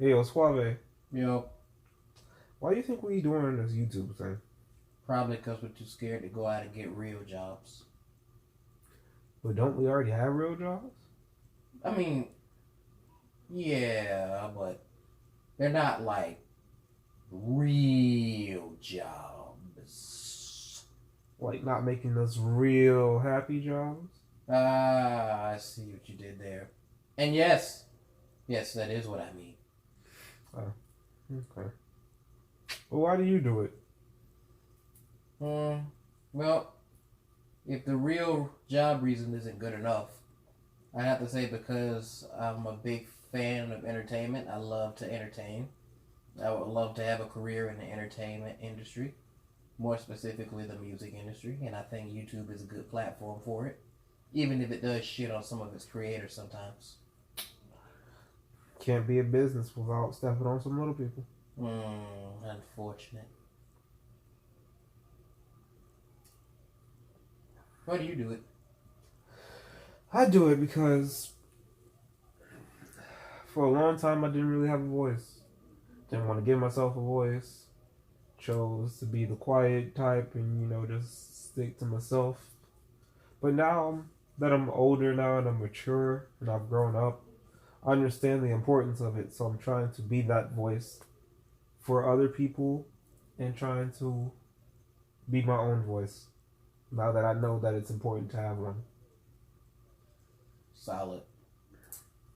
Hey, yo, Suave, You know, why do you think we doing this YouTube thing? probably because we're too scared to go out and get real jobs. But don't we already have real jobs? I mean, yeah, but they're not like real jobs. Like not making us real happy jobs? Ah, I see what you did there. And yes, that is what I mean. Oh, okay. Well, why do you do it? Well, if the real job reason isn't good enough, I have to say because I'm a big fan of entertainment. I love to entertain. I would love to have a career in the entertainment industry, more specifically the music industry, and I think YouTube is a good platform for it, even if it does shit on some of its creators sometimes. Can't be a business without stepping on some little people. Unfortunate. Why do you do it? I do it because for a long time I didn't really have a voice. Didn't want to give myself a voice. Chose to be the quiet type and, just stick to myself. But now that I'm older now and I'm mature and I've grown up, I understand the importance of it. So I'm trying to be that voice for other people and trying to be my own voice now that I know that it's important to have one. Solid.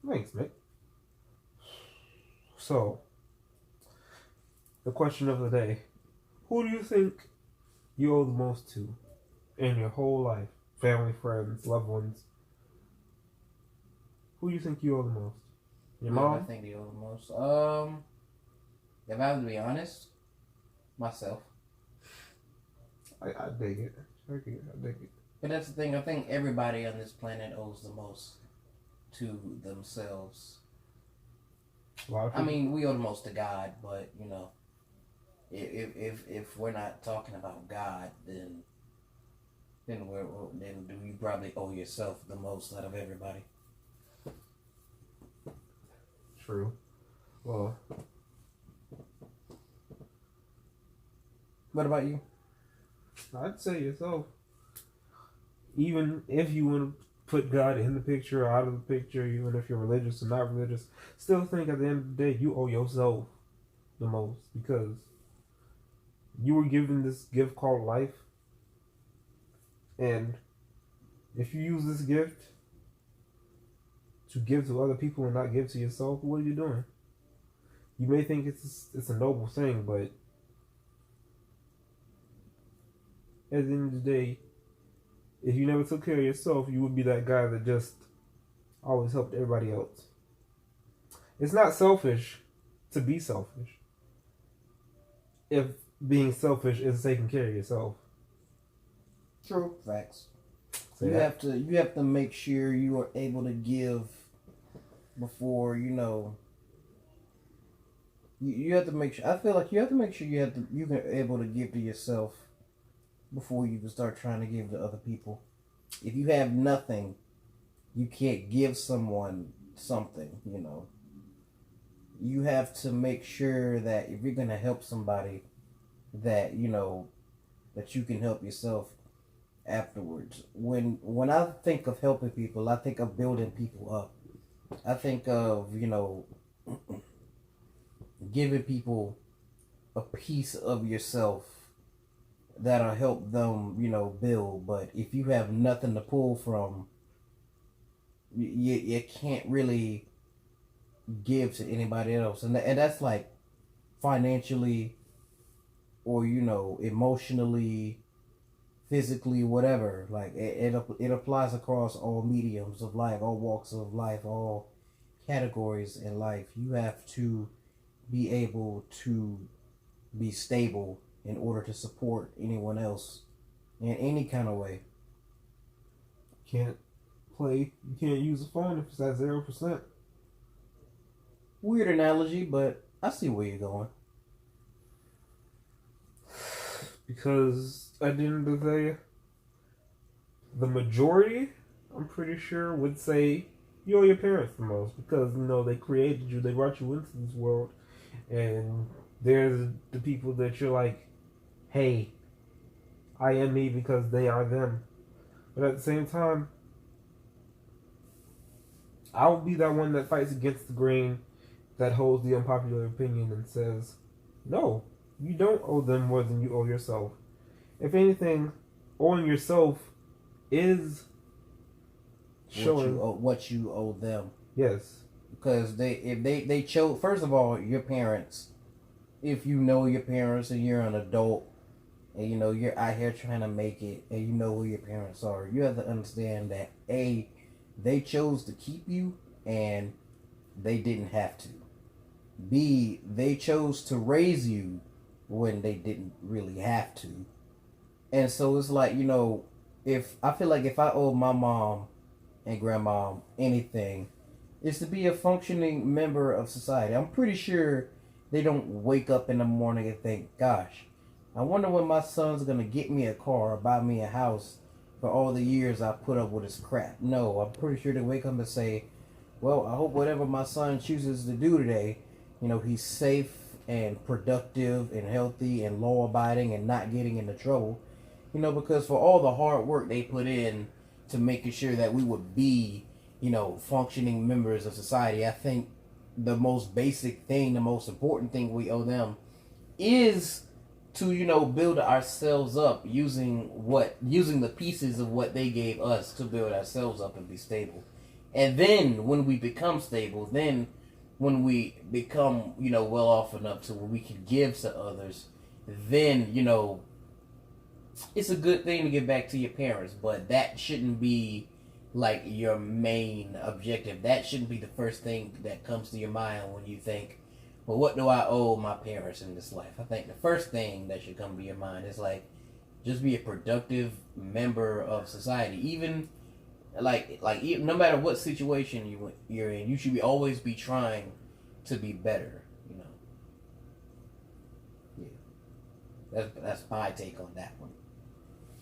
Thanks, Mick. So, the question of the day: who do you think you owe the most to in your whole life? Family, friends, loved ones. Who do you think you owe the most? Your Yeah, I mom? think they owe the most. If I have to be honest, myself. I dig it. I dig it. But that's the thing. I think everybody on this planet owes the most to themselves. A lot of I people. mean, we owe the most to God, but if we're not talking about God, then do you probably owe yourself the most out of everybody? True. Well, What about you? I'd say yourself. Even if you want to put God in the picture or out of the picture, even if you're religious or not religious, still think at the end of the day you owe yourself the most because you were given this gift called life. And if you use this gift to give to other people and not give to yourself, what are you doing? You may think it's a noble thing, but at the end of the day, if you never took care of yourself, you would be that guy that just always helped everybody else. It's not selfish to be selfish if being selfish is taking care of yourself. True facts. So You have to make sure you are able to give before you have to make sure. I feel like you have to make sure you can able to give to yourself before you can start trying to give to other people. If you have nothing, you can't give someone something. You have to make sure that if you're gonna help somebody, that that you can help yourself afterwards. When I think of helping people, I think of building people up. I think of giving people a piece of yourself that'll help them build. But if you have nothing to pull from, you can't really give to anybody else, and that's like financially or emotionally, physically, whatever. Like it applies across all mediums of life, all walks of life, all categories in life. You have to be able to be stable in order to support anyone else in any kind of way. can't you can't use a phone if it's at 0%. Weird analogy, but I see where you're going. Because at the end of the day, the majority, I'm pretty sure, would say you owe your parents the most because they created you, they brought you into this world, and there's the people that you're like, hey, I am me because they are them. But at the same time, I'll be that one that fights against the grain, that holds the unpopular opinion and says, no, you don't owe them more than you owe yourself. If anything, owing yourself is showing what you owe them. Yes, because if they chose, first of all, your parents. If you know your parents and you're an adult, and you're out here trying to make it, and you know who your parents are, you have to understand that they chose to keep you, and they didn't have to. B, they chose to raise you when they didn't really have to. And so it's like, if I feel like if I owe my mom and grandma anything, it's to be a functioning member of society. I'm pretty sure they don't wake up in the morning and think, gosh, I wonder when my son's going to get me a car or buy me a house for all the years I put up with his crap. No, I'm pretty sure they wake up and say, well, I hope whatever my son chooses to do today, he's safe and productive and healthy and law-abiding and not getting into trouble. Because for all the hard work they put in to making sure that we would be, functioning members of society, I think the most basic thing, the most important thing we owe them is to, build ourselves up using the pieces of what they gave us to build ourselves up and be stable. And then when we become stable, then when we become, well off enough to where we can give to others, then, it's a good thing to give back to your parents, but that shouldn't be like your main objective. That shouldn't be the first thing that comes to your mind when you think, well, what do I owe my parents in this life? I think the first thing that should come to your mind is like, just be a productive member of society. Even no matter what situation you're in, you should always be trying to be better. Yeah, that's my take on that one.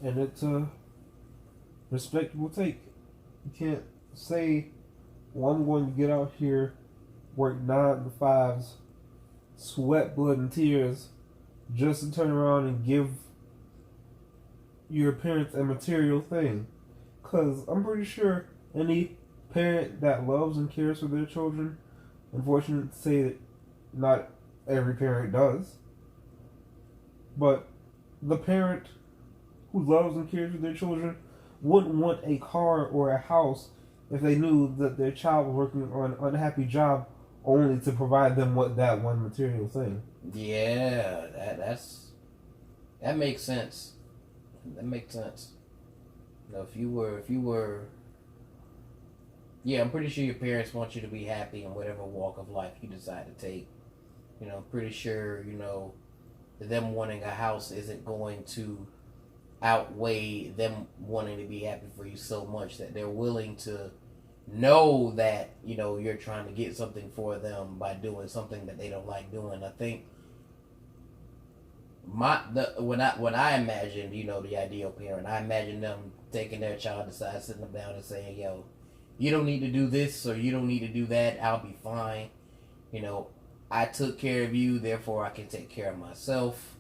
And it's a respectable take. You can't say, well, I'm going to get out here, work 9 to 5s, sweat, blood, and tears, just to turn around and give your parents a material thing. Because I'm pretty sure any parent that loves and cares for their children, unfortunate to say that not every parent does, but the parent who loves and cares for their children wouldn't want a car or a house if they knew that their child was working on an unhappy job only to provide them with that one material thing. Yeah, that makes sense. That makes sense. If you were, yeah, I'm pretty sure your parents want you to be happy in whatever walk of life you decide to take. I'm pretty sure, them wanting a house isn't going to outweigh them wanting to be happy for you so much that they're willing to know that you're trying to get something for them by doing something that they don't like doing. I think when I imagined the ideal parent, I imagine them taking their child aside, sitting them down and saying, yo, you don't need to do this or you don't need to do that, I'll be fine. I took care of you, therefore I can take care of myself.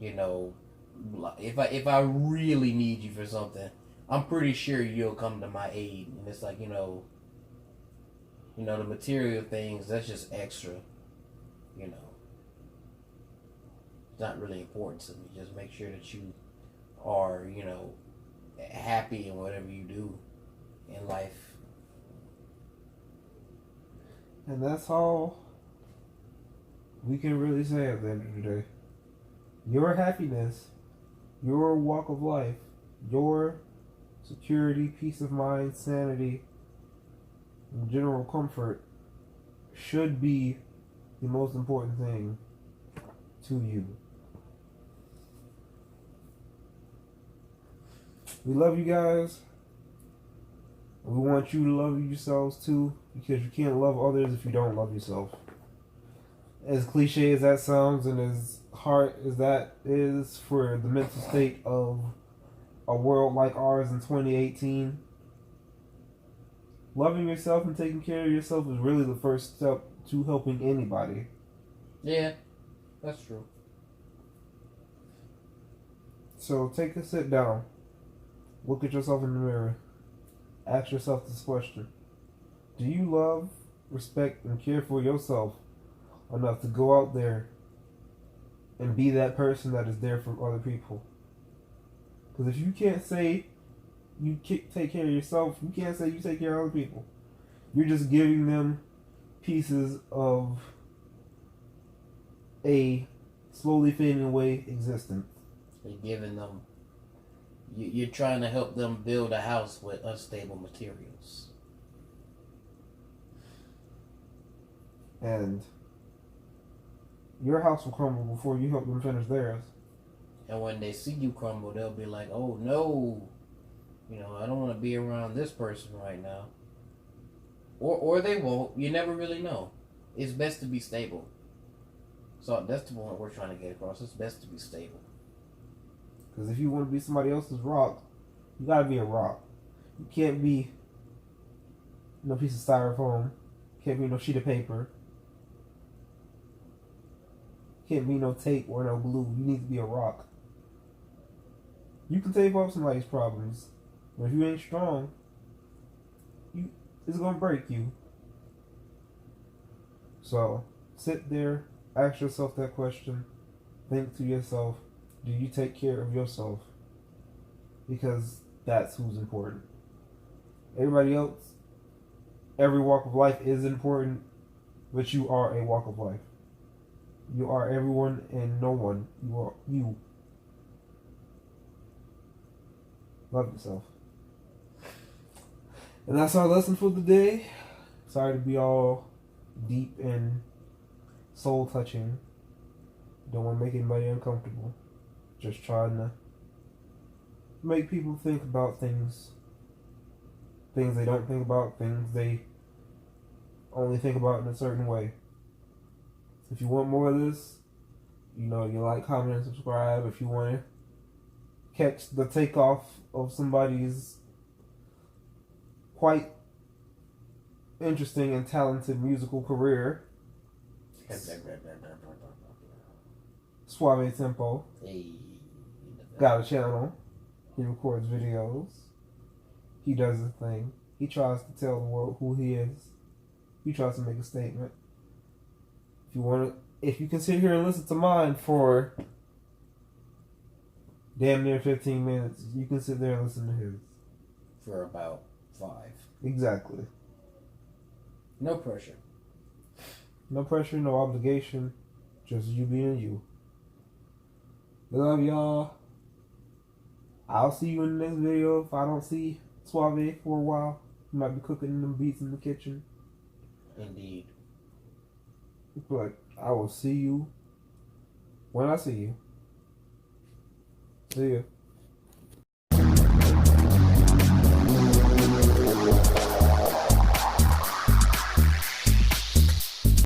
If I really need you for something, I'm pretty sure you'll come to my aid. And it's like, the material things, that's just extra. It's not really important to me. Just make sure that you are, happy in whatever you do in life. And that's all we can really say at the end of the day. Your happiness, your walk of life, your security, peace of mind, sanity, and general comfort should be the most important thing to you. We love you guys. We want you to love yourselves too, because you can't love others if you don't love yourself. As cliche as that sounds and as hard as that is for the mental state of a world like ours in 2018, loving yourself and taking care of yourself is really the first step to helping anybody. Yeah, that's true. So take a sit down. Look at yourself in the mirror. Ask yourself this question. Do you love, respect, and care for yourself enough to go out there and be that person that is there for other people? Because if you can't say you take care of yourself, you can't say you take care of other people. You're just giving them pieces of a slowly fading away existence. You're giving them. You're trying to help them build a house with unstable materials. And your house will crumble before you help them finish theirs. And when they see you crumble, they'll be like, "Oh no, I don't want to be around this person right now." Or they won't. You never really know. It's best to be stable. So that's the point we're trying to get across. It's best to be stable. Because if you want to be somebody else's rock, you gotta be a rock. You can't be no piece of styrofoam. Can't be no sheet of paper. Can't be no tape or no glue. You need to be a rock. You can tape up somebody's problems, but if you ain't strong, it's gonna break you. So sit there, ask yourself that question, think to yourself, do you take care of yourself? Because that's who's important. Everybody else, every walk of life is important, but you are a walk of life. You are everyone and no one. You are you. Love yourself. And that's our lesson for the day. Sorry to be all deep and soul touching. Don't want to make anybody uncomfortable. Just trying to make people think about things they don't think about, things they only think about in a certain way. If you want more of this, you like, comment, and subscribe. If you want to catch the takeoff of somebody's quite interesting and talented musical career, Suave Tempo. Hey. Got a channel. He records videos. He does his thing. He tries to tell the world who he is. He tries to make a statement. If you can sit here and listen to mine for damn near 15 minutes, you can sit there and listen to his. For about 5. Exactly. No pressure. No pressure, no obligation. Just you being you. I love y'all. I'll see you in the next video. If I don't see Suave for a while, he might be cooking them beats in the kitchen. Indeed. But I will see you when I see you. See ya.